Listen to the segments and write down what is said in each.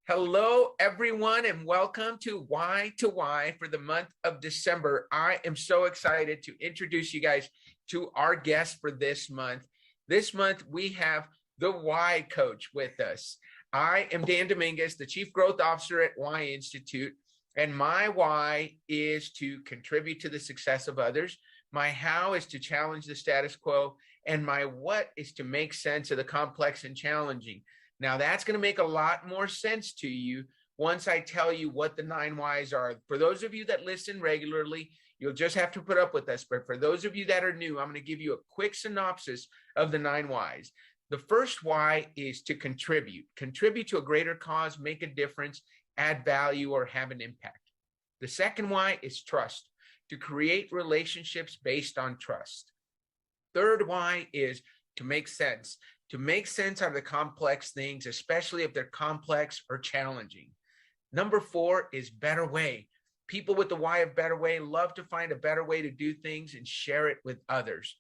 Hello, everyone, and welcome to Why for the month of December. I am so excited to introduce you guys to our guest for this month. This month, we have the Why Coach with us. I am Dan Dominguez, the Chief Growth Officer at Why Institute, and my why is to contribute to the success of others. My how is to challenge the status quo, and my what is to make sense of the complex and challenging. Now, that's going to make a lot more sense to you once I tell you what the 9 whys are. For those of you that listen regularly, you'll just have to put up with us. But for those of you that are new, I'm going to give you a quick synopsis of the 9 whys. The first why is to contribute to a greater cause, make a difference, add value, or have an impact. The second why is trust, to create relationships based on trust. Third why is to make sense out of the complex things, especially if they're complex or challenging. Number 4 is better way. People with the why of better way love to find a better way to do things and share it with others.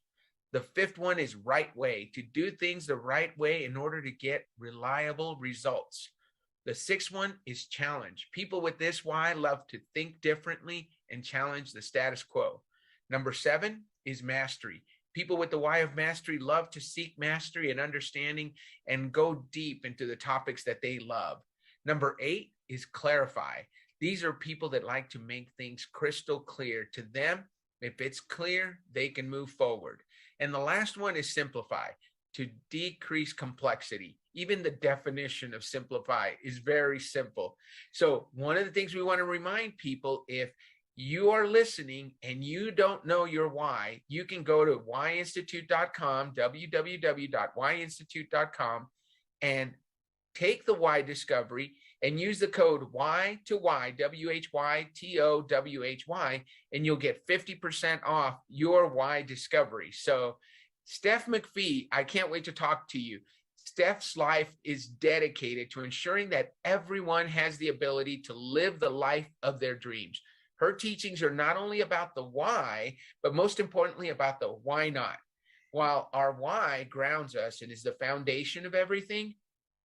The 5th one is right way, to do things the right way in order to get reliable results. The 6th one is challenge. People with this why love to think differently and challenge the status quo. Number 7 is mastery. People with the why of mastery love to seek mastery and understanding and go deep into the topics that they love. Number 8 is clarify. These are people that like to make things crystal clear to them. If it's clear, they can move forward. And the last one is simplify, to decrease complexity. Even the definition of simplify is very simple. So one of the things we want to remind people, if you are listening and you don't know your why, you can go to whyinstitute.com, www.whyinstitute.com, and take the why discovery and use the code Y to Y, WHYTOWHY, and you'll get 50% off your why discovery. So Steph Mcfee, I can't wait to talk to you. Steph's life is dedicated to ensuring that everyone has the ability to live the life of their dreams. Her teachings are not only about the why, but most importantly about the why not. While our why grounds us and is the foundation of everything,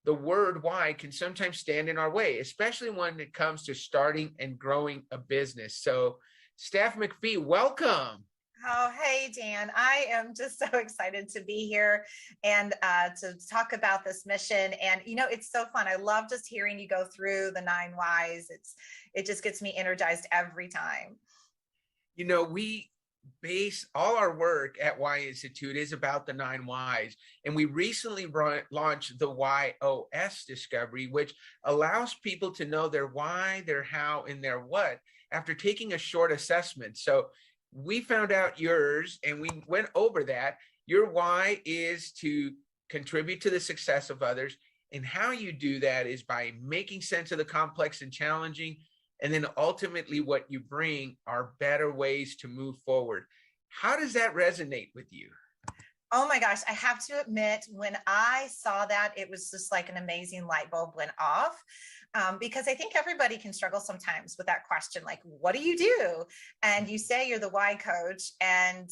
the word why can sometimes stand in our way, especially when it comes to starting and growing a business. So, Steph Mcfee, welcome. Oh, hey, Dan. I am just so excited to be here and to talk about this mission. And, it's so fun. I love just hearing you go through the 9 whys. It just gets me energized every time. We base all our work at Why Institute is about the 9 whys. And we recently launched the YOS discovery, which allows people to know their why, their how, and their what after taking a short assessment. So we found out yours and we went over that. Your why is to contribute to the success of others. And how you do that is by making sense of the complex and challenging. And then ultimately what you bring are better ways to move forward. How does that resonate with you? Oh my gosh, I have to admit, when I saw that, it was just like an amazing light bulb went off. Because I think everybody can struggle sometimes with that question, like, what do you do? And you say you're the why coach, and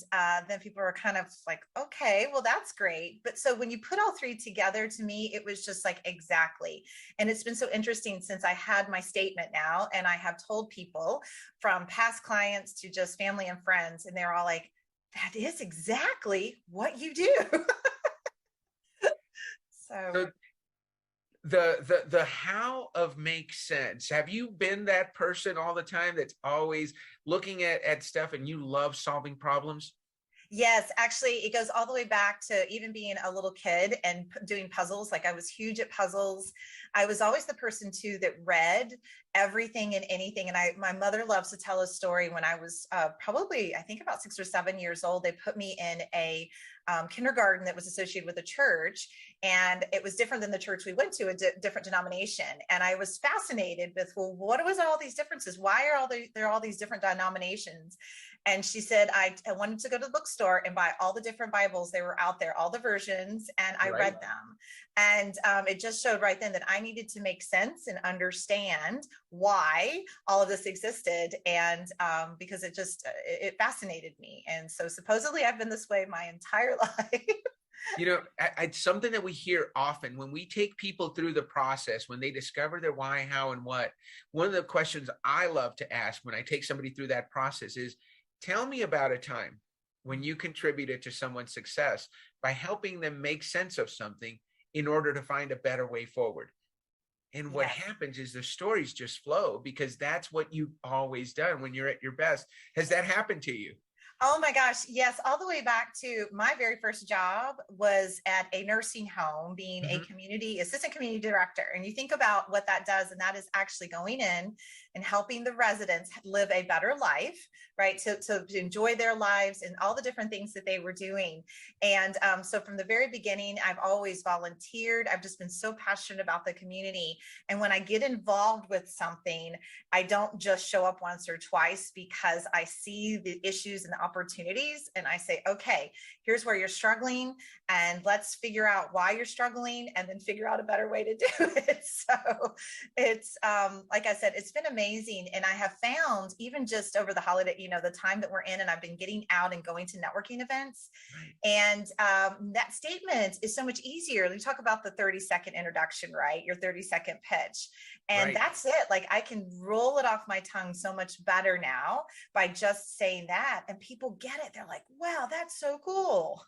then people are kind of like, okay, well, that's great. But so when you put all 3 together, to me, it was just like, exactly. And it's been so interesting since I had my statement now, and I have told people from past clients to just family and friends, and they're all like, that is exactly what you do. So the how of makes sense. Have you been that person all the time that's always looking at stuff and you love solving problems? Yes, actually, it goes all the way back to even being a little kid and doing puzzles. Like, I was huge at puzzles. I was always the person too that read everything and anything. And my mother loves to tell a story. When I was probably, I think about 6 or 7 years old, they put me in a kindergarten that was associated with a church, and it was different than the church we went to, a different denomination. And I was fascinated with, well, what was all these differences? Why are there all these different denominations? And she said, I wanted to go to the bookstore and buy all the different Bibles. They were out there, all the versions, and I read them. And it just showed right then that I needed to make sense and understand why all of this existed. And because it fascinated me. And so supposedly I've been this way my entire life. It's something that we hear often when we take people through the process, when they discover their why, how, and what. One of the questions I love to ask when I take somebody through that process is, tell me about a time when you contributed to someone's success by helping them make sense of something in order to find a better way forward. And what Yes. happens is the stories just flow because that's what you've always done when you're at your best. Has that happened to you? Oh my gosh, yes, all the way back to my very first job was at a nursing home being a Mhm. assistant community director. And you think about what that does, and that is actually going in and helping the residents live a better life, right? To enjoy their lives and all the different things that they were doing. And so from the very beginning, I've always volunteered. I've just been so passionate about the community. And when I get involved with something, I don't just show up once or twice because I see the issues and the opportunities and I say, okay, here's where you're struggling and let's figure out why you're struggling and then figure out a better way to do it. So it's like I said, it's been amazing. And I have found even just over the holiday, the time that we're in, and I've been getting out and going to networking events. Right. And that statement is so much easier. You talk about the 30-second introduction, right? Your 30-second pitch. And Right. that's it. Like I can roll it off my tongue so much better now by just saying that. And people get it. They're like, wow, that's so cool.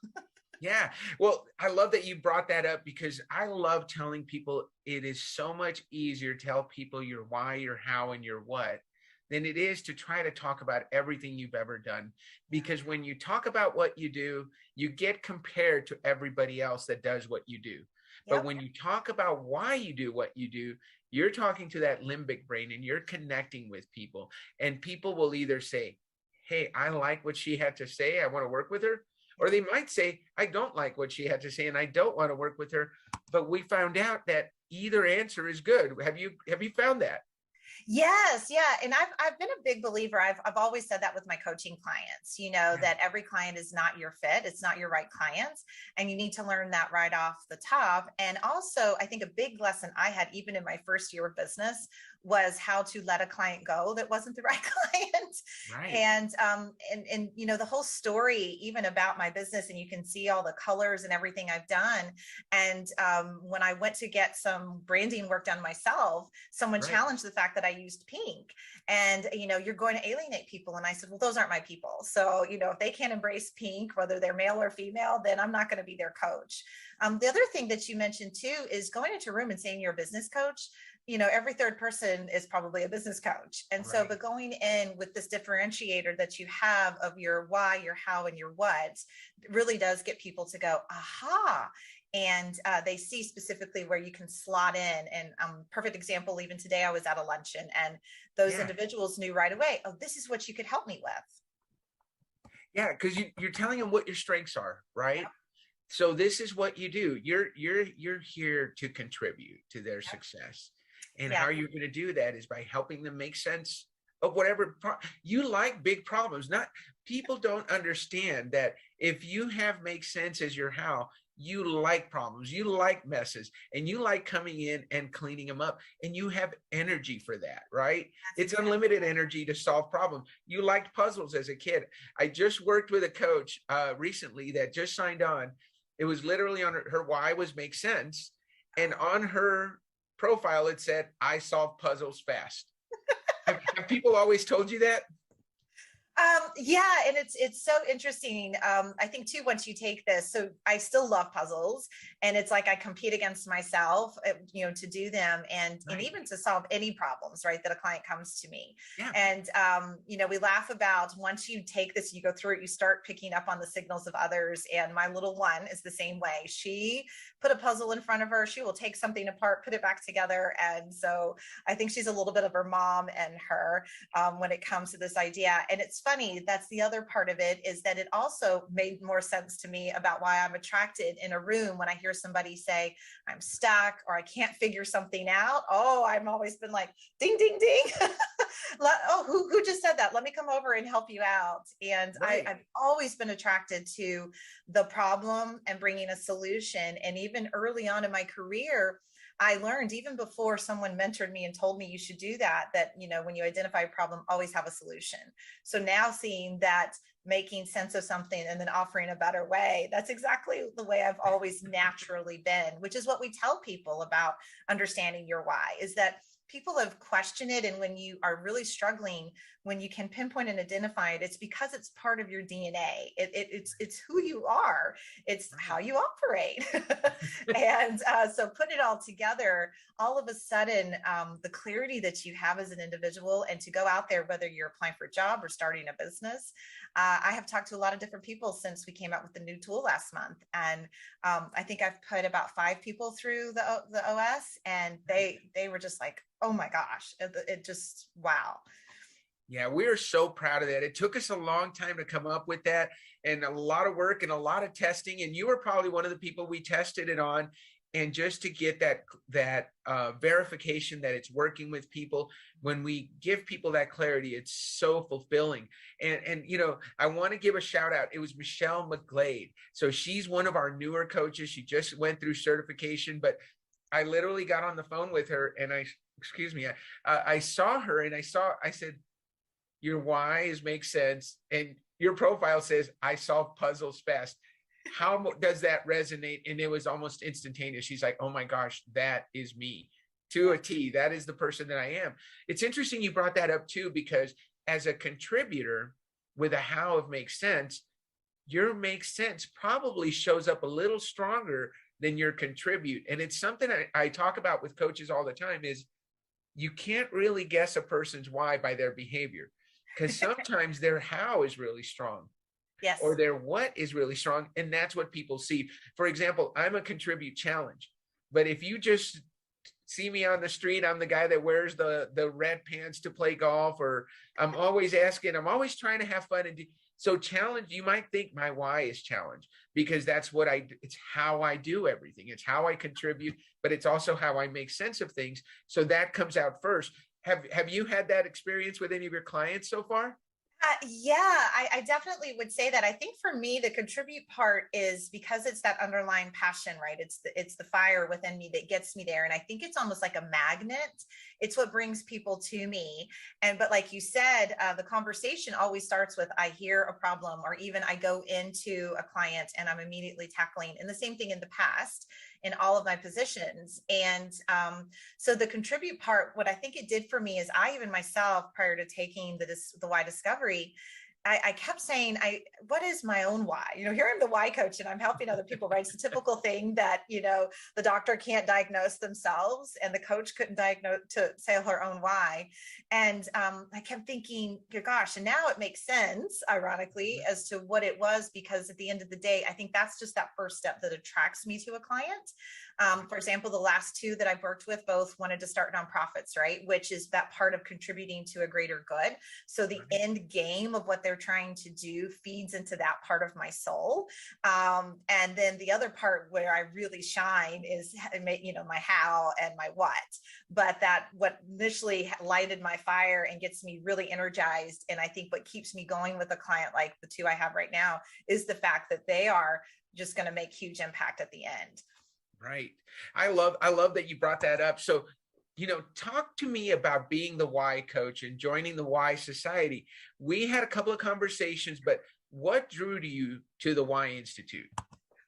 Yeah. Well, I love that you brought that up because I love telling people it is so much easier to tell people your why, your how, and your what than it is to try to talk about everything you've ever done. Because when you talk about what you do, you get compared to everybody else that does what you do. But Yep. when you talk about why you do what you do, you're talking to that limbic brain and you're connecting with people. And people will either say, hey, I like what she had to say. I want to work with her. Or they might say, I don't like what she had to say and I don't want to work with her. But we found out that either answer is good. Have you found that? Yes, yeah, and I've been a big believer. I've always said that with my coaching clients, Yeah, that every client is not your fit, it's not your right clients, and you need to learn that right off the top. And also, I think a big lesson I had even in my first year of business was how to let a client go that wasn't the right client. right. And the whole story even about my business, and you can see all the colors and everything I've done. And when I went to get some branding work done myself, someone Right. challenged the fact that I used pink. And you're going to alienate people. And I said, well, those aren't my people. So if they can't embrace pink, whether they're male or female, then I'm not going to be their coach. The other thing that you mentioned too is going into a room and saying you're a business coach. Every third person is probably a business coach. And so, Right. but going in with this differentiator that you have of your why, your how, and your what really does get people to go, aha. And they see specifically where you can slot in. And perfect example, even today, I was at a luncheon and those Yeah. individuals knew right away, oh, this is what you could help me with. Yeah. Because you're telling them what your strengths are, right? Yep. So this is what you do. You're here to contribute to their Yep. success. And how Yes. you're going to do that is by helping them make sense of whatever you like. Big problems. Not people don't understand that if you have make sense as your how, you like problems, you like messes, and you like coming in and cleaning them up, and you have energy for that, right? That's It's exactly. unlimited energy to solve problems. You liked puzzles as a kid. I just worked with a coach recently that just signed on. It was literally on her why was make sense. And on her profile, it said, I solve puzzles fast. Have people always told you that? Yeah, and it's so interesting. I think too, once you take this, so I still love puzzles, and it's like I compete against myself, to do them, and Right. even to solve any problems, right, that a client comes to me. Yeah. And we laugh about once you take this, you go through it, you start picking up on the signals of others. And my little one is the same way. She put a puzzle in front of her, she will take something apart, put it back together. And so I think she's a little bit of her mom and her when it comes to this idea. And it's funny, that's the other part of it, is that it also made more sense to me about why I'm attracted in a room when I hear somebody say, I'm stuck or I can't figure something out. Oh, I've always been like, ding, ding, ding. Oh, who just said that? Let me come over and help you out. And Right. I've always been attracted to the problem and bringing a solution. And even early on in my career, I learned even before someone mentored me and told me you should do that, when you identify a problem, always have a solution. So now seeing that making sense of something and then offering a better way. That's exactly the way I've always naturally been, which is what we tell people about understanding your why, is that people have questioned it. And when you are really struggling, when you can pinpoint and identify it, it's because it's part of your DNA. It's who you are. It's how you operate. And so putting it all together, all of a sudden, the clarity that you have as an individual, and to go out there, whether you're applying for a job or starting a business. I have talked to a lot of different people since we came out with the new tool last month. And I think I've put about 5 people through the OS, and they were just like, oh my gosh, it just, wow. Yeah, we are so proud of that. It took us a long time to come up with that, and a lot of work and a lot of testing. And you were probably one of the people we tested it on. And just to get that verification that it's working with people, when we give people that clarity, it's so fulfilling. And you know, I want to give a shout out. It was Michelle McGlade. So she's one of our newer coaches. She just went through certification, but I literally got on the phone with her, and I saw her, and I said, your why is make sense, and your profile says, I solve puzzles fast. How does that resonate? And it was almost instantaneous. She's like, oh my gosh, that is me to a T. That is the person that I am. It's interesting you brought that up too, because as a contributor with a how of makes sense, your makes sense probably shows up a little stronger than your contribute. And it's something I talk about with coaches all the time, is you can't really guess a person's why by their behavior, because sometimes their how is really strong. Yes. Or their what is really strong. And that's what people see. For example, I'm a contribute challenge. But if you just see me on the street, I'm the guy that wears the red pants to play golf, or I'm always trying to have fun. So challenge, you might think my why is challenge, because that's what it's how I do everything. It's how I contribute, but it's also how I make sense of things. So that comes out first. Have you had that experience with any of your clients so far? Yeah, I definitely would say that. I think for me, the contribute part is because it's that underlying passion, right? It's the fire within me that gets me there. And I think it's almost like a magnet. It's what brings people to me. But like you said, the conversation always starts with, I hear a problem, or even I go into a client and I'm immediately tackling, and the same thing in the past in all of my positions. And so the contribute part, what I think it did for me is, I even myself, prior to taking the why discovery, I kept saying, what is my own why? You know, here I'm the why coach and I'm helping other people, right? It's the typical thing that, you know, the doctor can't diagnose themselves and the coach couldn't diagnose to say her own why. And I kept thinking, gosh, and now it makes sense, ironically, as to what it was, because at the end of the day, I think that's just that first step that attracts me to a client. For example, the last 2 that I've worked with both wanted to start nonprofits, right? Which is that part of contributing to a greater good. So the end game of what they're trying to do feeds into that part of my soul. And then the other part where I really shine is, you know, my how and my what. But that what initially lighted my fire and gets me really energized, and I think what keeps me going with a client like the 2 I have right now, is the fact that they are just going to make huge impact at the end. Right. I love that you brought that up. So, you know, talk to me about being the why coach and joining the why society. We had a couple of conversations, but what drew you to the Why Institute?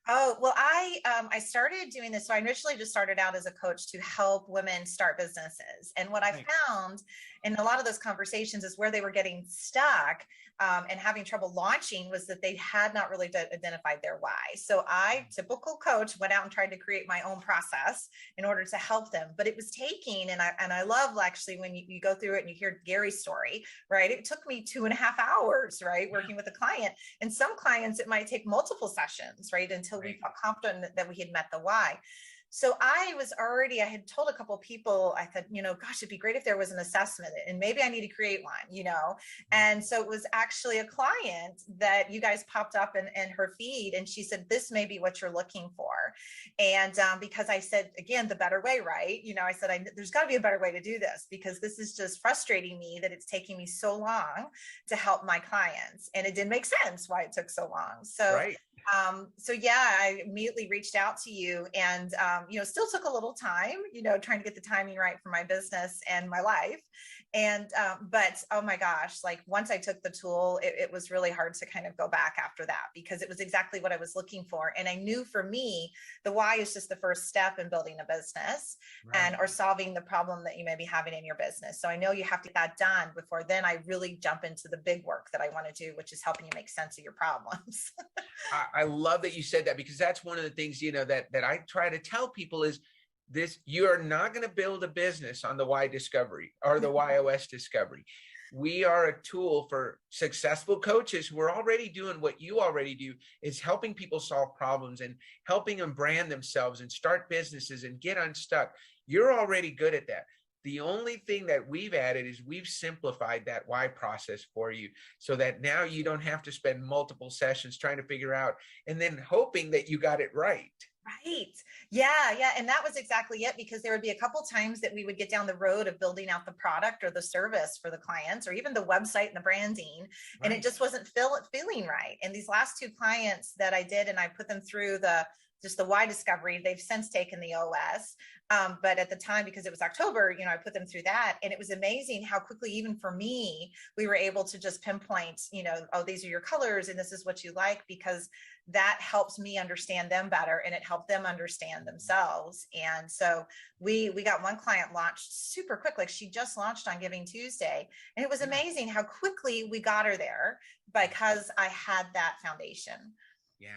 Oh, well, I started doing this. So I initially just started out as a coach to help women start businesses. And what I found in a lot of those conversations is where they were getting stuck and having trouble launching was that they had not really identified their why. So I, typical coach, went out and tried to create my own process in order to help them. But it was taking, and I love actually when you go through it and you hear Gary's story, right? It took me 2.5 hours, right? Working with a client. And some clients, it might take multiple sessions, right? Until we felt confident that we had met the why. So I had told a couple of people, I said, you know, gosh, it'd be great if there was an assessment and maybe I need to create one, you know? And so it was actually a client that you guys popped up in her feed. And she said, this may be what you're looking for. And because I said, again, the better way, right? You know, I said, there's gotta be a better way to do this, because this is just frustrating me that it's taking me so long to help my clients. And it didn't make sense why it took so long. So yeah, I immediately reached out to you, and, you know, still took a little time, you know, trying to get the timing right for my business and my life. And, but oh my gosh, like once I took the tool, it was really hard to kind of go back after that because it was exactly what I was looking for. And I knew for me, the why is just the first step in building a business and or solving the problem that you may be having in your business. So I know you have to get that done before then I really jump into the big work that I want to do, which is helping you make sense of your problems. I love that you said that, because that's one of the things, that I try to tell people is this: you are not going to build a business on the why discovery or the YOS discovery. We are a tool for successful coaches who are already doing what you already do, is helping people solve problems and helping them brand themselves and start businesses and get unstuck. You're already good at that. The only thing that we've added is we've simplified that why process for you so that now you don't have to spend multiple sessions trying to figure out and then hoping that you got it right. Right. Yeah. Yeah. And that was exactly it, because there would be a couple times that we would get down the road of building out the product or the service for the clients, or even the website and the branding. And it just wasn't feeling right. And these last two clients that I did, and I put them through just the why discovery, they've since taken the OS. But at the time, because it was October, I put them through that. And it was amazing how quickly, even for me, we were able to just pinpoint, oh, these are your colors and this is what you like, because that helps me understand them better and it helped them understand themselves. And so we got one client launched super quick. Like she just launched on Giving Tuesday. And it was amazing how quickly we got her there because I had that foundation. Yeah,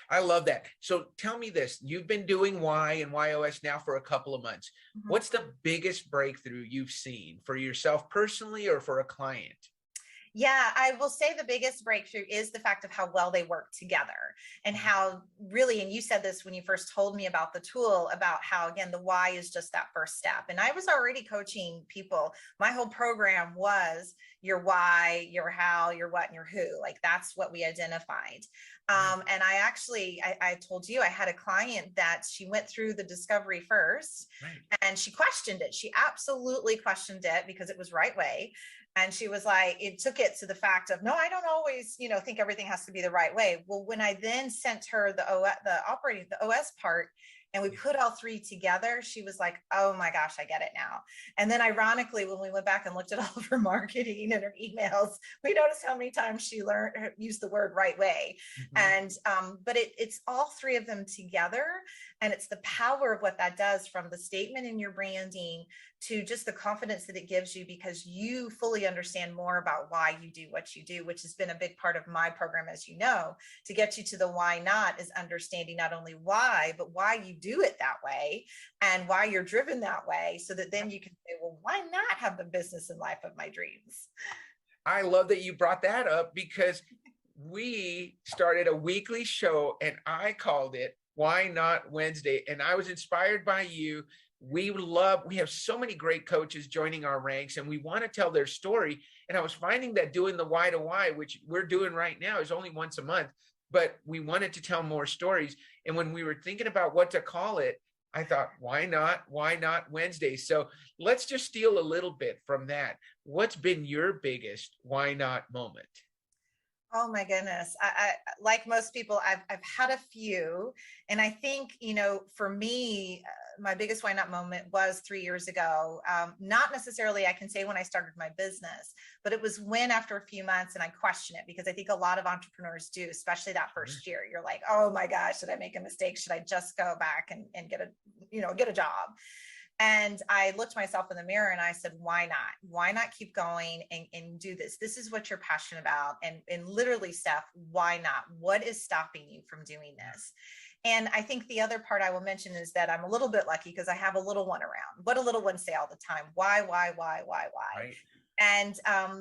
I love that. So tell me this: you've been doing Y and YOS now for a couple of months. Mm-hmm. What's the biggest breakthrough you've seen for yourself personally or for a client? Yeah, I will say the biggest breakthrough is the fact of how well they work together and how really, and you said this when you first told me about the tool, about how, again, the why is just that first step. And I was already coaching people. My whole program was your why, your how, your what, and your who. Like that's what we identified. And I told you, I had a client that she went through the discovery first and she questioned it. She absolutely questioned it because it was right way. And she was like, it took it to the fact of, no, I don't always, think everything has to be the right way. Well, when I then sent her the OS part, and we put all three together, she was like, oh my gosh, I get it now. And then ironically, when we went back and looked at all of her marketing and her emails, we noticed how many times she used the word right way. Mm-hmm. And, but it's all three of them together. And it's the power of what that does, from the statement in your branding to just the confidence that it gives you, because you fully understand more about why you do what you do, which has been a big part of my program, as you know. To get you to the why not is understanding not only why, but why you do it that way and why you're driven that way, so that then you can say, well, why not have the business and life of my dreams? I love that you brought that up, because we started a weekly show and I called it Why Not Wednesday. And I was inspired by you. We have so many great coaches joining our ranks, and we want to tell their story. And I was finding that doing the why to why, which we're doing right now, is only once a month, but we wanted to tell more stories. And when we were thinking about what to call it, I thought, why not Wednesday? So let's just steal a little bit from that. What's been your biggest why not moment? Oh my goodness. I like most people, I've had a few. And I think, for me, my biggest why not moment was 3 years ago. Not necessarily, I can say when I started my business, but it was when, after a few months, and I question it, because I think a lot of entrepreneurs do, especially that first year. You're like, oh my gosh, did I make a mistake? Should I just go back and get a job? And I looked myself in the mirror and I said, why not? Why not keep going and do this? This is what you're passionate about. And literally, Steph, why not? What is stopping you from doing this? And I think the other part I will mention is that I'm a little bit lucky because I have a little one around. What do little ones say all the time? Why? Right. And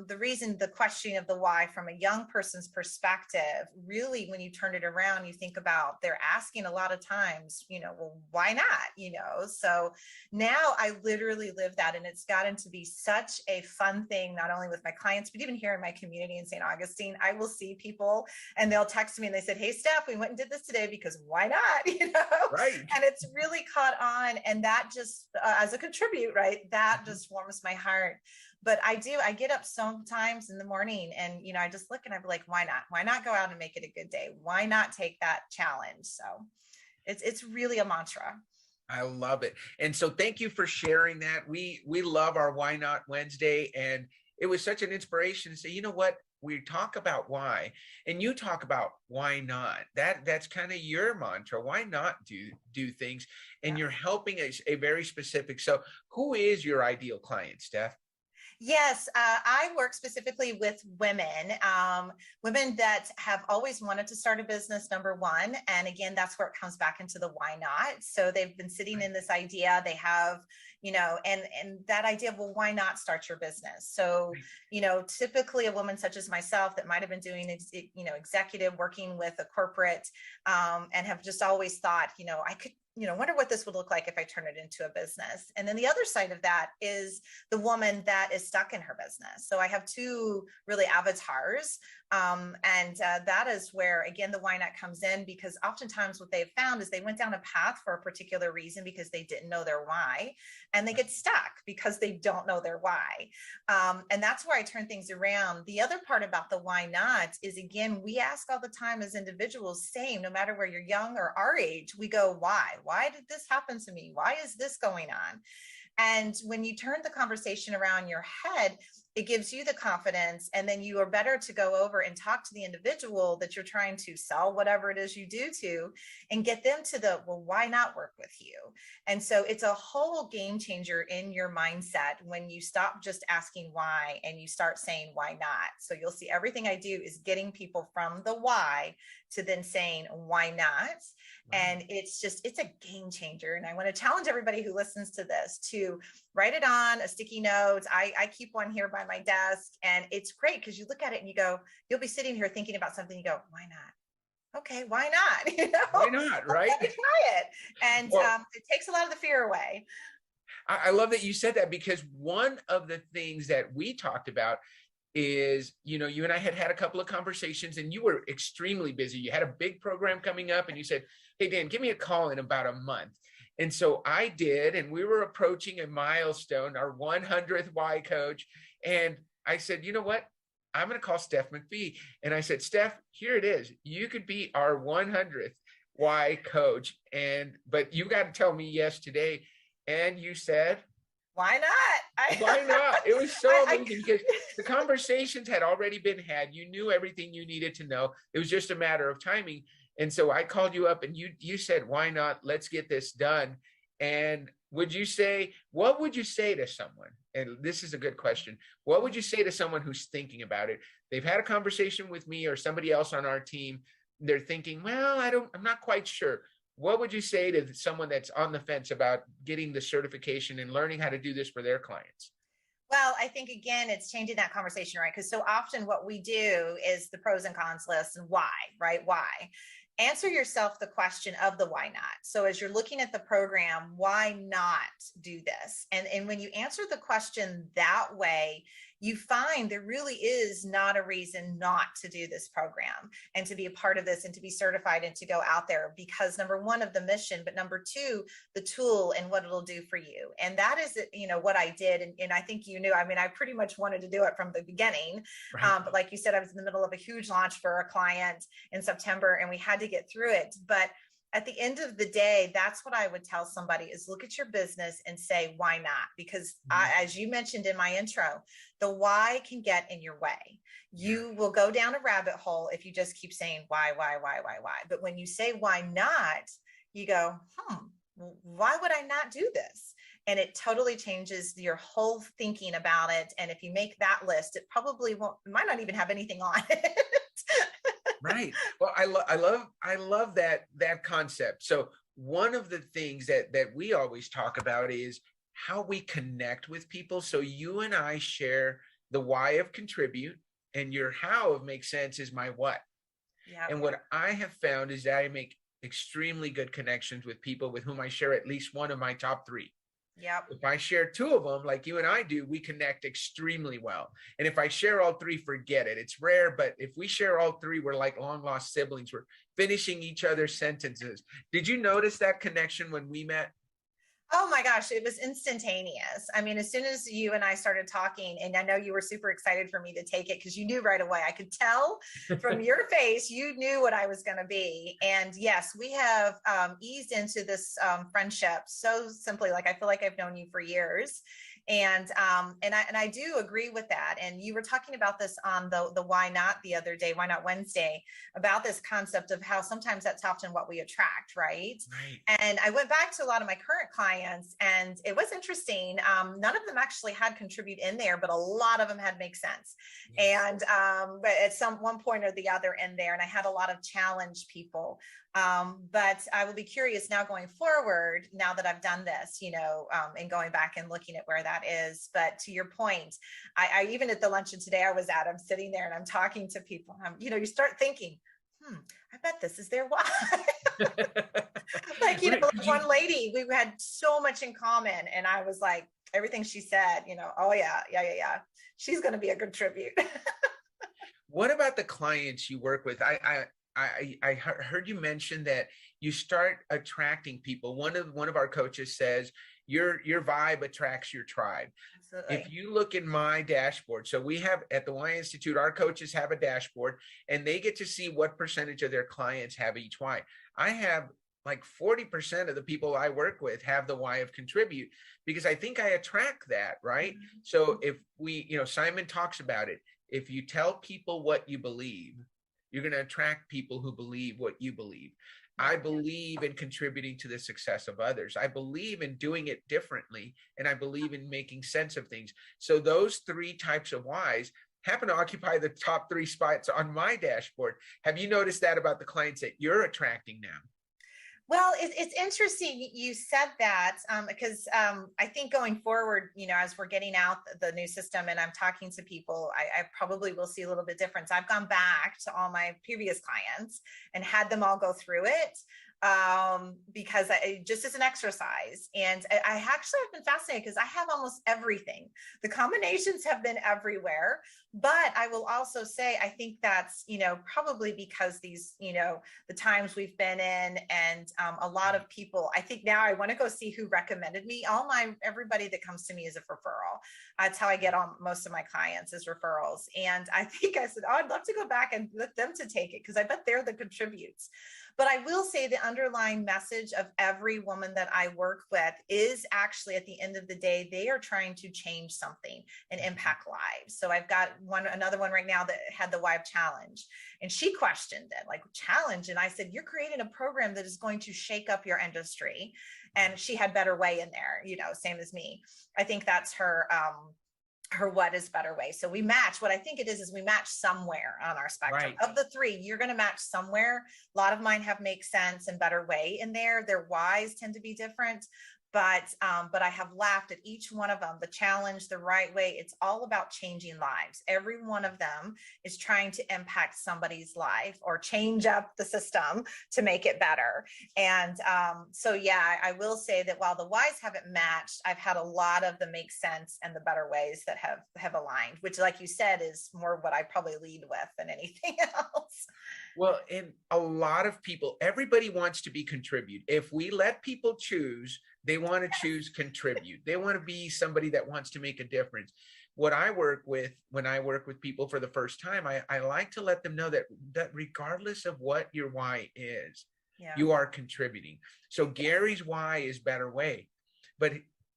the questioning of the why from a young person's perspective, really, when you turn it around, you think about, they're asking a lot of times, well, why not? So now I literally live that. And it's gotten to be such a fun thing, not only with my clients, but even here in my community in St. Augustine. I will see people and they'll text me and they said, hey, Steph, we went and did this today because why not? Right. And it's really caught on. And that just, as a contribute, right, that just warms my heart. But I get up sometimes in the morning and, I just look and I'm like, why not? Why not go out and make it a good day? Why not take that challenge? So it's really a mantra. I love it. And so thank you for sharing that. We love our Why Not Wednesday. And it was such an inspiration to say, you know what? We talk about why, and you talk about why not. That's kind of your mantra. Why not do things? And Yeah. you're helping a very specific. So who is your ideal client, Steph? Yes, I work specifically with women, women that have always wanted to start a business, number one. And again, that's where it comes back into the why not. So they've been sitting in this idea, they have, and that idea of, well, why not start your business? So, typically a woman such as myself that might have been doing, executive working with a corporate, and have just always thought, I could, wonder what this would look like if I turn it into a business. And then the other side of that is the woman that is stuck in her business. So I have two really avatars. And that is where, again, the why not comes in, because oftentimes what they've found is they went down a path for a particular reason because they didn't know their why, and they get stuck because they don't know their why. And that's where I turn things around. The other part about the why not is, again, we ask all the time as individuals, same, no matter where you're young or our age, we go, why? Why did this happen to me? Why is this going on? And when you turn the conversation around your head, it gives you the confidence, and then you are better to go over and talk to the individual that you're trying to sell whatever it is you do to, and get them to the, well, why not work with you? And so it's a whole game changer in your mindset when you stop just asking why and you start saying why not. So you'll see everything I do is getting people from the why to then saying why not. And it's a game changer. And I want to challenge everybody who listens to this to write it on a sticky note. I keep one here by my desk, and it's great because you look at it and you go, you'll be sitting here thinking about something, you go, why not? Okay, why not? Why not? Right? Let me try it. And it takes a lot of the fear away. I love that you said that, because one of the things that we talked about is, you and I had a couple of conversations, and you were extremely busy. You had a big program coming up, and you said, hey, Dan, give me a call in about a month. And so I did, and we were approaching a milestone, our 100th Y coach. And I said, you know what? I'm going to call Steph Mcfee. And I said, Steph, here it is. You could be our 100th Y coach. But you got to tell me yes today. And you said, why not? Why not? It was so amazing because the conversations had already been had. You knew everything you needed to know. It was just a matter of timing. And so I called you up, and you said, why not? Let's get this done. And what would you say to someone? And this is a good question. What would you say to someone who's thinking about it? They've had a conversation with me or somebody else on our team. They're thinking, well, I'm not quite sure. What would you say to someone that's on the fence about getting the certification and learning how to do this for their clients? Well, I think, again, it's changing that conversation, right? Because so often what we do is the pros and cons list and why, right? Why? Answer yourself the question of the why not. So as you're looking at the program, why not do this? And when you answer the question that way, you find there really is not a reason not to do this program and to be a part of this and to be certified and to go out there, because number one, of the mission, but number two, the tool and what it'll do for you. And that is, what I did. And I think, I pretty much wanted to do it from the beginning. Right. But like you said, I was in the middle of a huge launch for a client in September, and we had to get through it. But at the end of the day, that's what I would tell somebody is look at your business and say, why not? Because as you mentioned in my intro, the why can get in your way. You will go down a rabbit hole if you just keep saying why. But when you say why not, you go, why would I not do this? And it totally changes your whole thinking about it. And if you make that list, it might not even have anything on it. Right. Well, I love that concept. So one of the things that we always talk about is how we connect with people. So you and I share the why of contribute, and your how of make sense is my what. Yep. And what I have found is that I make extremely good connections with people with whom I share at least one of my top three. Yep. If I share two of them, like you and I do, we connect extremely well. And if I share all three, forget it. It's rare, but if we share all three, we're like long lost siblings. We're finishing each other's sentences. Did you notice that connection when we met? Oh my gosh, it was instantaneous. I mean, as soon as you and I started talking, and I know you were super excited for me to take it because you knew right away. I could tell from your face, you knew what I was going to be. And yes, we have eased into this friendship so simply. Like I feel like I've known you for years. And I do agree with that. And you were talking about this on the Why Not the other day, Why Not Wednesday, about this concept of how sometimes that's often what we attract, right? Right. And I went back to a lot of my current clients, and it was interesting. None of them actually had contribute in there, but a lot of them had make sense. Yes. And but at some one point or the other in there, and I had a lot of challenge people. But I will be curious now going forward, now that I've done this, and going back and looking at where that is. But to your point, I even at the luncheon today I was at, I'm sitting there and I'm talking to people. You start thinking, I bet this is their why. Like, Right. like one lady, we had so much in common. And I was like, everything she said, oh yeah. She's going to be a good tribute. What about the clients you work with? I heard you mention that you start attracting people. One of our coaches says your vibe attracts your tribe. Absolutely. If you look in my dashboard, so we have at the Y Institute, our coaches have a dashboard and they get to see what percentage of their clients have each Y. I have like 40% of the people I work with have the Y of contribute because I think I attract that, right? Mm-hmm. So if we, Simon talks about it. If you tell people what you believe, you're going to attract people who believe what you believe. I believe in contributing to the success of others. I believe in doing it differently, and I believe in making sense of things. So those three types of whys happen to occupy the top 3 spots on my dashboard. Have you noticed that about the clients that you're attracting now? Well, it's interesting you said that because I think going forward, as we're getting out the new system and I'm talking to people, I probably will see a little bit difference. I've gone back to all my previous clients and had them all go through it because just as an exercise. And I actually have been fascinated because I have almost everything. The combinations have been everywhere. But I will also say, I think that's, probably because these, the times we've been in and a lot of people, I think now I want to go see who recommended me. Everybody that comes to me is a referral. That's how I get on most of my clients is referrals. And I think I said, I'd love to go back and let them to take it because I bet they're the contributes. But I will say the underlying message of every woman that I work with is actually at the end of the day, they are trying to change something and impact lives. So I've got another one right now that had the wife challenge, and she questioned it like challenge. And I said, you're creating a program that is going to shake up your industry. And she had better way in there, same as me. I think that's her what is better way. So we match. What I think it is we match somewhere on our spectrum. Right. Of the 3, you're going to match somewhere. A lot of mine have make sense and better way in there. Their whys tend to be different. But I have laughed at each one of them. The challenge, the right way, it's all about changing lives. Every one of them is trying to impact somebody's life or change up the system to make it better. And so, yeah, I will say that while the whys haven't matched, I've had a lot of the make sense and the better ways that have aligned, which, like you said, is more what I probably lead with than anything else. Well, and a lot of people, everybody wants to be contribute. If we let people choose, they want to choose contribute. They want to be somebody that wants to make a difference. What I work with, when I work with people for the first time, I like to let them know that regardless of what your why is, you are contributing. So Gary's why is better way, but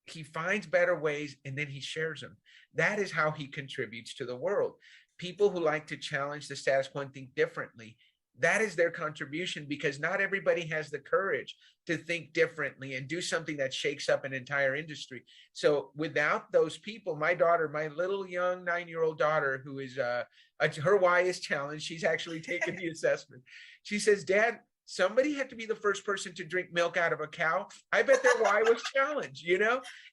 he finds better ways and then he shares them. That is how he contributes to the world. People who like to challenge the status quo and think differently, that is their contribution, because not everybody has the courage to think differently and do something that shakes up an entire industry. So without those people, my daughter, my little young 9-year-old daughter, who is her why is challenged. She's actually taken the assessment. She says, Dad, somebody had to be the first person to drink milk out of a cow. I bet their why was challenged,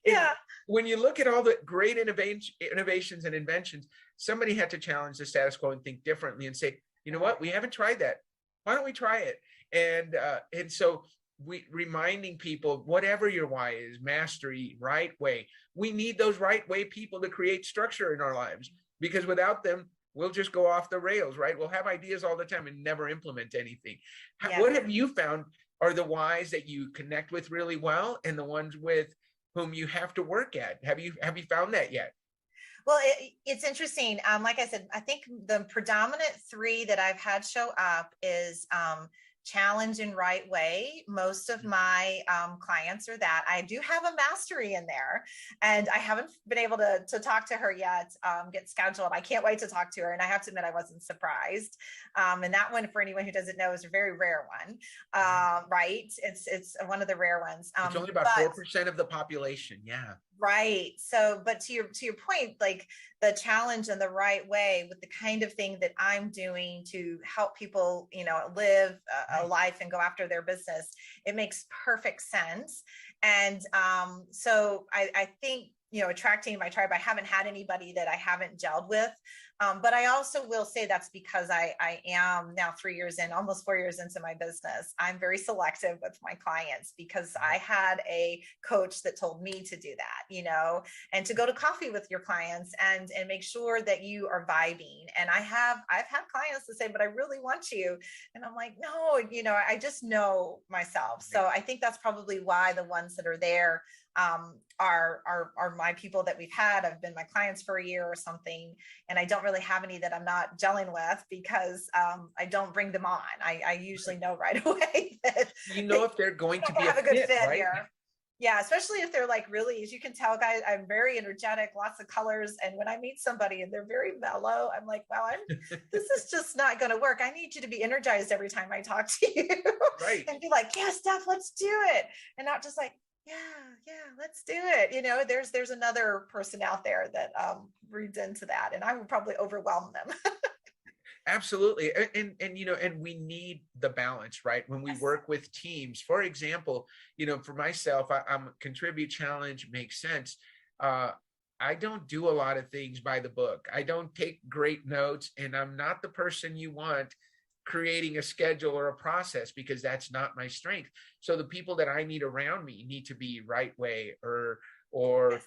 Yeah. When you look at all the great innovations and inventions, somebody had to challenge the status quo and think differently and say, you know what, we haven't tried that. Why don't we try it? And so we reminding people, whatever your why is, mastery, right way, we need those right way people to create structure in our lives, because without them, we'll just go off the rails, right? We'll have ideas all the time and never implement anything. What have you found are the whys that you connect with really well and the ones with whom you have to work at. Have you found that yet? Well, it's interesting. Like I said, I think the predominant three that I've had show up is challenge and right way. Most of my clients are that. I do have a mastery in there, and I haven't been able to talk to her yet, get scheduled. I can't wait to talk to her. And I have to admit, I wasn't surprised. And that one, for anyone who doesn't know, is a very rare one. Right. It's one of the rare ones. It's only about 4% of the population. Yeah. Right. So, but to your point, like the challenge in the right way with the kind of thing that I'm doing to help people, live a life and go after their business, it makes perfect sense. And so I think, attracting my tribe, I haven't had anybody that I haven't gelled with. But I also will say that's because I am now 3 years in, almost 4 years into my business. I'm very selective with my clients because I had a coach that told me to do that, and to go to coffee with your clients and make sure that you are vibing. And I've had clients to say, but I really want you. And I'm like, no, I just know myself. So I think that's probably why the ones that are there are my people that we've had. I've been my clients for a year or something, and I don't really have any that I'm not gelling with because I don't bring them on. I usually know right away that if they're going to be have a good fit right? here. Yeah, especially if they're like really, as you can tell, guys, I'm very energetic, lots of colors. And when I meet somebody and they're very mellow, I'm like, wow, this is just not going to work. I need you to be energized every time I talk to you. Right. And be like, yeah, Steph, let's do it. And not just like, yeah, let's do it. There's another person out there that reads into that, and I would probably overwhelm them. Absolutely. And we need the balance, right? When we work with teams, for example, for myself, I'm contribute, challenge, makes sense. I don't do a lot of things by the book. I don't take great notes, and I'm not the person you want creating a schedule or a process because that's not my strength. So the people that I need around me need to be right way or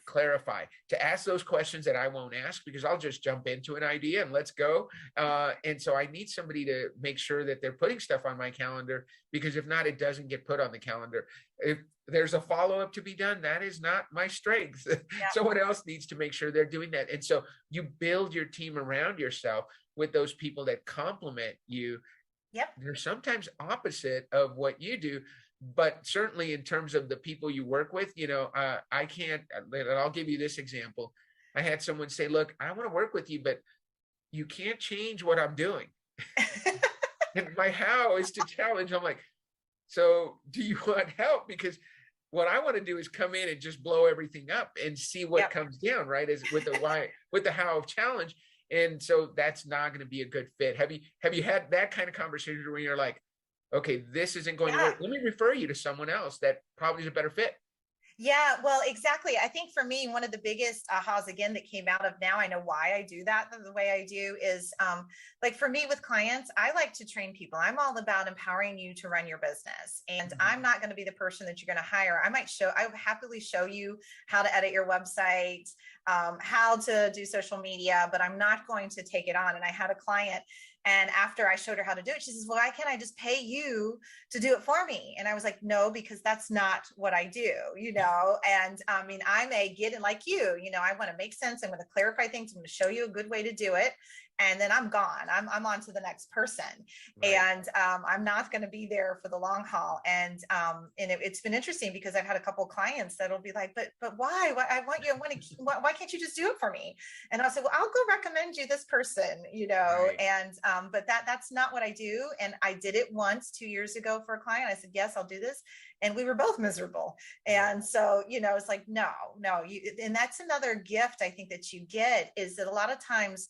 clarify, to ask those questions that I won't ask because I'll just jump into an idea and let's go. And so I need somebody to make sure that they're putting stuff on my calendar, because if not, it doesn't get put on the calendar. If there's a follow-up to be done, that is not my strength. Yeah. Someone else needs to make sure they're doing that. And so you build your team around yourself with those people that complement you. Yep. They're sometimes opposite of what you do, but certainly in terms of the people you work with, I can't, and I'll give you this example. I had someone say, look, I want to work with you, but you can't change what I'm doing. And my how is to challenge. I'm like, so do you want help? Because what I want to do is come in and just blow everything up and see what comes down, right? As with the why, with the how of challenge. And so that's not going to be a good fit. Have you had that kind of conversation where you're like, okay, this isn't going to work. Let me refer you to someone else that probably is a better fit. Yeah, well, exactly. I think for me, one of the biggest ahas again that came out of now I know why I do that the way I do is like for me with clients, I like to train people. I'm all about empowering you to run your business. And I'm not going to be the person that you're going to hire. I would happily show you how to edit your website, how to do social media, but I'm not going to take it on. And I had a client, and after I showed her how to do it, she says, well, why can't I just pay you to do it for me? And I was like, no, because that's not what I do, And I mean, I may get in like you, I want to make sense. I'm going to clarify things. I'm going to show you a good way to do it. And then I'm gone. I'm on to the next person. Right. And I'm not going to be there for the long haul. And it's been interesting because I've had a couple of clients that'll be like, but why? I want you. Why can't you just do it for me? And I'll say, well, I'll go recommend you this person, Right. And but that's not what I do. And I did it once 2 years ago for a client. I said, yes, I'll do this. And we were both miserable. And so, it's like, no, and that's another gift I think that you get is that a lot of times,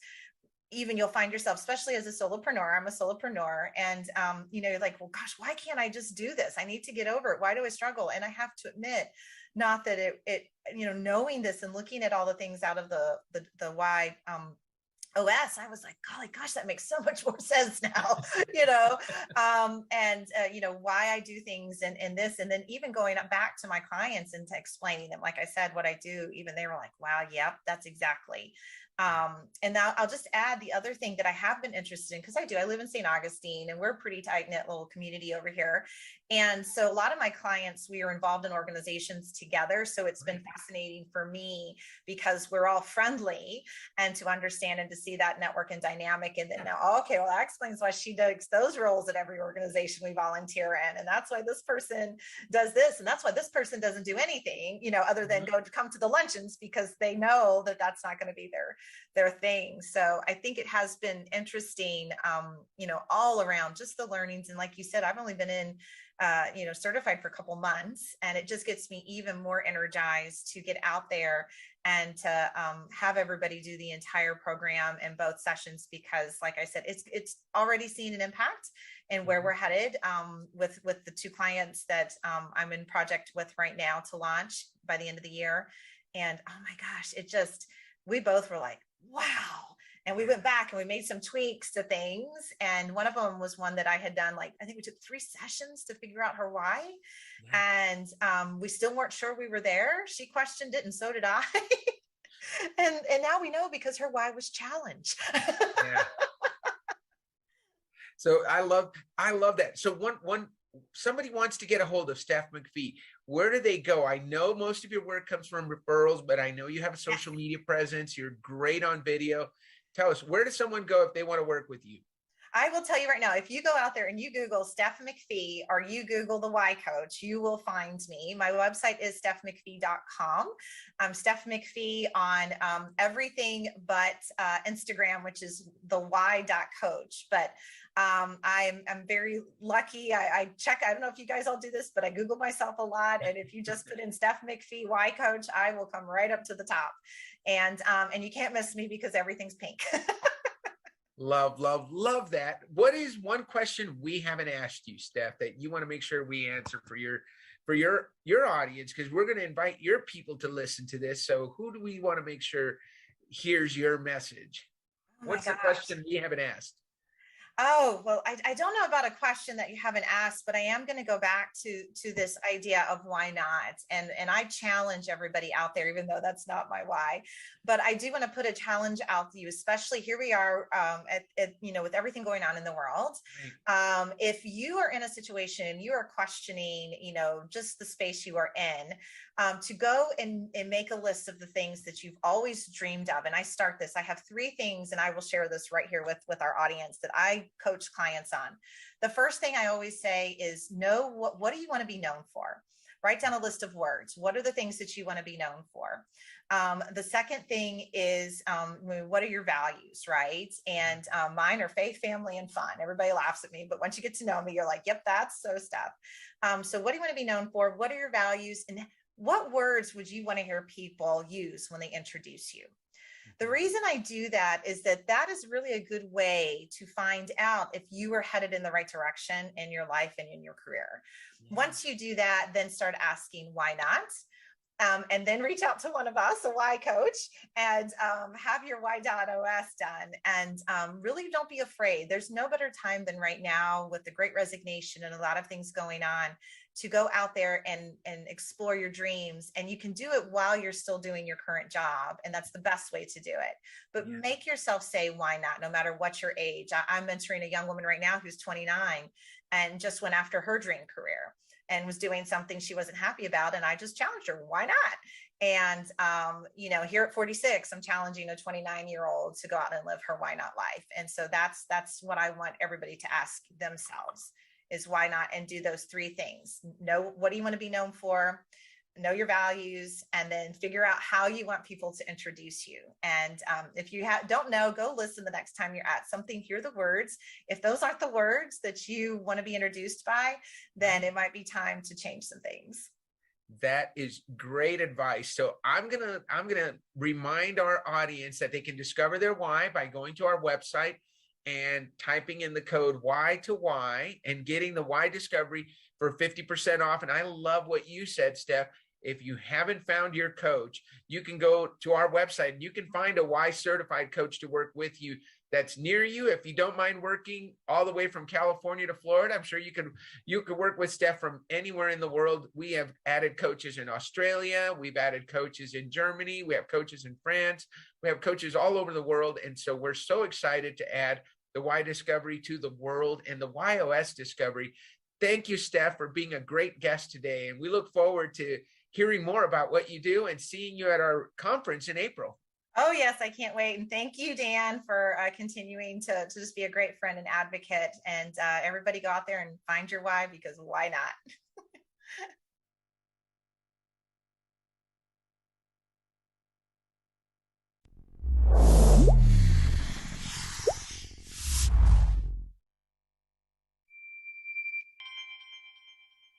even you'll find yourself, especially as a solopreneur, I'm a solopreneur, and you're like, well, gosh, why can't I just do this? I need to get over it. Why do I struggle? And I have to admit, not that it knowing this and looking at all the things out of the why OS, I was like, golly gosh, that makes so much more sense now, why I do things and this, and then even going back to my clients and to explaining them, like I said, what I do, even they were like, wow, yep, that's exactly And now I'll just add the other thing that I have been interested in, because I live in St. Augustine and we're a pretty tight knit little community over here. And so a lot of my clients, we are involved in organizations together. So it's been fascinating for me because we're all friendly, and to understand and to see that network and dynamic. And then now, okay, well, that explains why she does those roles at every organization we volunteer in. And that's why this person does this. And that's why this person doesn't do anything, other than come to the luncheons, because they know that that's not going to be their thing. So I think it has been interesting, all around just the learnings. And like you said, I've only been in, certified for a couple months, and it just gets me even more energized to get out there and to have everybody do the entire program in both sessions, because like I said, it's already seen an impact in where we're headed with the 2 clients that I'm in project with right now to launch by the end of the year. And oh my gosh, we both were like, wow. And we went back and we made some tweaks to things. And one of them was one that I had done, I think we took 3 sessions to figure out her why. Yeah. And we still weren't sure we were there. She questioned it, and so did I. and now we know, because her why was challenge. Yeah. So I love that. So somebody wants to get a hold of Steph Mcfee. Where do they go? I know most of your work comes from referrals, but I know you have a social media presence. You're great on video. Tell us, where does someone go if they want to work with you? I will tell you right now, if you go out there and you Google Steph Mcfee, or you Google the Y Coach, you will find me. My website is stephmcfee.com. I'm Steph Mcfee on everything but Instagram, which is the Y.coach. But I'm very lucky. I check, I don't know if you guys all do this, but I Google myself a lot. And if you just put in Steph Mcfee Y Coach, I will come right up to the top. And you can't miss me, because everything's pink. Love that. What is one question we haven't asked you, Steph, that you want to make sure we answer for your audience? Because we're going to invite your people to listen to this. So who do we want to make sure hears your message? What's the question we haven't asked? Oh, well, I don't know about a question that you haven't asked, but I am going to go back to this idea of why not. And I challenge everybody out there, even though that's not my why, but I do want to put a challenge out to you, especially here we are with everything going on in the world. Right. If you are in a situation, you are questioning, just the space you are in, to go and make a list of the things that you've always dreamed of. And I start this, I have 3 things, and I will share this right here with our audience that I coach clients on. The first thing I always say is, know what do you want to be known for? Write down a list of words. What are the things that you want to be known for? The second thing is, what are your values, right? And mine are faith, family, and fun. Everybody laughs at me, but once you get to know me, you're like, yep, that's so Steph. So what do you want to be known for? What are your values? And what words would you want to hear people use when they introduce you? The reason I do that is that is really a good way to find out if you are headed in the right direction in your life and in your career. Yeah. Once you do that, then start asking why not? And then reach out to one of us, a Y coach, and have your Y.OS done. And really don't be afraid. There's no better time than right now, with the Great Resignation and a lot of things going on, to go out there and explore your dreams. And you can do it while you're still doing your current job. And that's the best way to do it. But make yourself say, why not? No matter what your age. I'm mentoring a young woman right now who's 29 and just went after her dream career and was doing something she wasn't happy about. And I just challenged her, why not? And, here at 46, I'm challenging a 29-year-old to go out and live her why not life. And so that's what I want everybody to ask themselves, is why not? And do those 3 things. Know what do you want to be known for, know your values, and then figure out how you want people to introduce you. And if you don't know, go listen the next time you're at something, hear the words. If those aren't the words that you want to be introduced by, then it might be time to change some things. That is great advice. So I'm gonna remind our audience that they can discover their why by going to our website and typing in the code Y to Y and getting the Y Discovery for 50% off. And I love what you said, Steph. If you haven't found your coach, you can go to our website and you can find a Y certified coach to work with you that's near you. If you don't mind working all the way from California to Florida, I'm sure you could work with Steph from anywhere in the world. We have added coaches in Australia. We've added coaches in Germany. We have coaches in France. We have coaches all over the world. And so we're so excited to add the Y Discovery to the world and the YOS Discovery. Thank you, Steph, for being a great guest today. And we look forward to hearing more about what you do and seeing you at our conference in April. Oh, yes, I can't wait. And thank you, Dan, for continuing to just be a great friend and advocate. And everybody go out there and find your why, because why not?